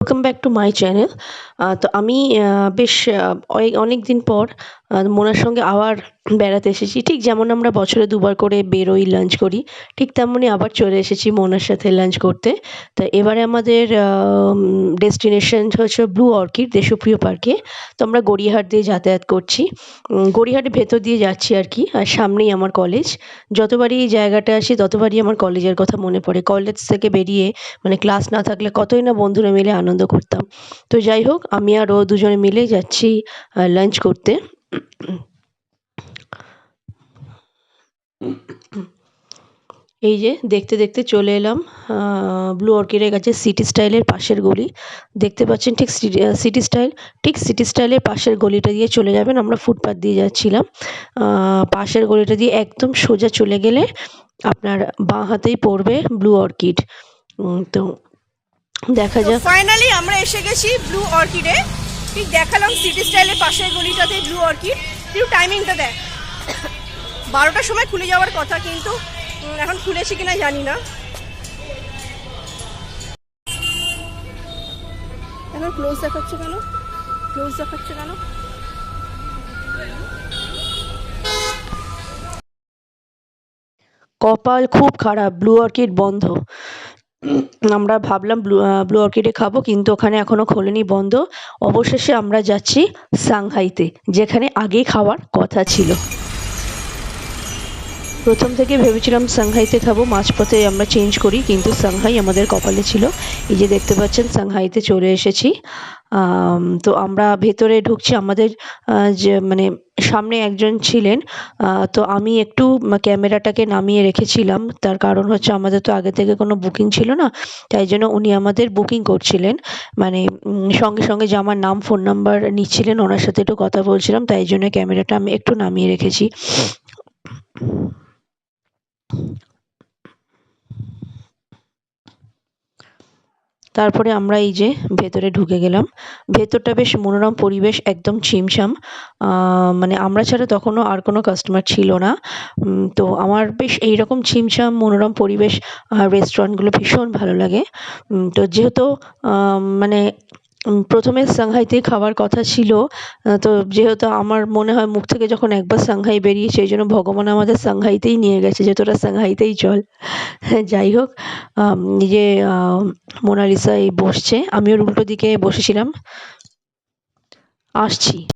Welcome back to my channel. তো আমি বেশ অনেক দিন পর মোনার সঙ্গে আবার বেড়াতে এসেছি। ঠিক যেমন আমরা বছরে ২ বার করে বেরোই, লাঞ্চ করি, ঠিক তেমনই আবার চলে এসেছি মোনার সাথে লাঞ্চ করতে। তো এবারে আমাদের ডেস্টিনেশন হচ্ছে ব্লু অর্কিড দেশপ্রিয় পার্কে। তো আমরা গড়িয়াহাট দিয়ে যাতায়াত করছি। গড়িয়াহাটের ভেতর দিয়ে যাচ্ছি আরকি। আর সামনেই আমার কলেজ। যতবারই এই জায়গাটায় আসি ততবারই আমার কলেজের কথা মনে পড়ে। কলেজ থেকে বেরিয়ে মানে ক্লাস না থাকলে কতই না বন্ধুরা মিলে আনন্দ করতাম। তো যাই হোক, আমি আর ও দুজনে মিলে যাচ্ছি লাঞ্চ করতে। এই যে দেখতে দেখতে চলে এলাম ব্লু অর্কিডের কাছে, সিটি স্টাইলের পাশের গলি। দেখতে পাচ্ছেন ঠিক সিটি স্টাইলের পাশের গলিটা দিয়ে চলে যাবেন। আমরা ফুটপাথ দিয়ে যাচ্ছিলাম। পাশের গলিটা দিয়ে একদম সোজা চলে গেলে আপনার বাঁ হাতেই পড়বে ব্লু অর্কিড। তো দেখা তো যাক। ফাইনালি আমরা এসে গেছি ব্লু অর্কিডে। ঠিক দেখালাম সিটি স্টাইলের পাশের গলিটাতে ব্লু অর্কিড। একটু টাইমিংটা দেখ, 12টার সময় খুলে যাওয়ার কথা, কিন্তু এখন খুলেছে কিনা জানি না। এখন ক্লোজ দেখাচ্ছে কেন? কপাল খুব খারাপ, ব্লু অর্কিড বন্ধ। আমরা ভাবলাম ব্লু অর্কিডে খাবো, কিন্তু ওখানে এখনো খোলেনি, বন্ধ। অবশেষে আমরা যাচ্ছি সাংহাইতে, যেখানে আগে খাওয়ার কথা ছিল। প্রথম থেকে ভেবেছিলাম সাংহাইতে খাবো, মাঝপথে আমরা চেঞ্জ করি, কিন্তু সাংহাই আমাদের কপালে ছিল। এই যে দেখতে পাচ্ছেন সাংহাইতে চলে এসেছি। তো আমরা ভেতরে ঢুকছি। আমাদের যে মানে সামনে একজন ছিলেন, তো আমি একটু ক্যামেরাটাকে নামিয়ে রেখেছিলাম। তার কারণ হচ্ছে আমাদের তো আগে থেকে কোনো বুকিং ছিল না, তাই জন্য উনি আমাদের বুকিং করছিলেন। মানে সঙ্গে সঙ্গে যে আমার নাম, ফোন নাম্বার নিচ্ছিলেন, ওনার সাথে একটু কথা বলছিলাম, তাই জন্য ক্যামেরাটা আমি একটু নামিয়ে রেখেছি। তারপরে আমরা এই যে ভেতরে ঢুকে গেলাম। ভেতরটা বেশ মনোরম পরিবেশ, একদম ছিমছাম। মানে আমরা ছাড়া তখনও আর কোনো কাস্টমার ছিল না। তো আমার বেশ এইরকম ছিমছাম মনোরম পরিবেশ, রেস্টুরেন্টগুলো ভীষণ ভালো লাগে। তো যেহেতু মানে প্রথমে সাংহাইতেই খাওয়ার কথা ছিল, তো যেহেতু আমার মনে হয় মুখ থেকে যখন একবার সাংহাই বেরিয়েছে, এই জন্য ভগবান আমাদের সাংহাইতেই নিয়ে গেছে যে তোরা সাংহাইতেই চল। যাই হোক, এই যে মোনালিসা এই বসছে, আমি ওর উল্টো দিকে বসেছিলাম। আসছি।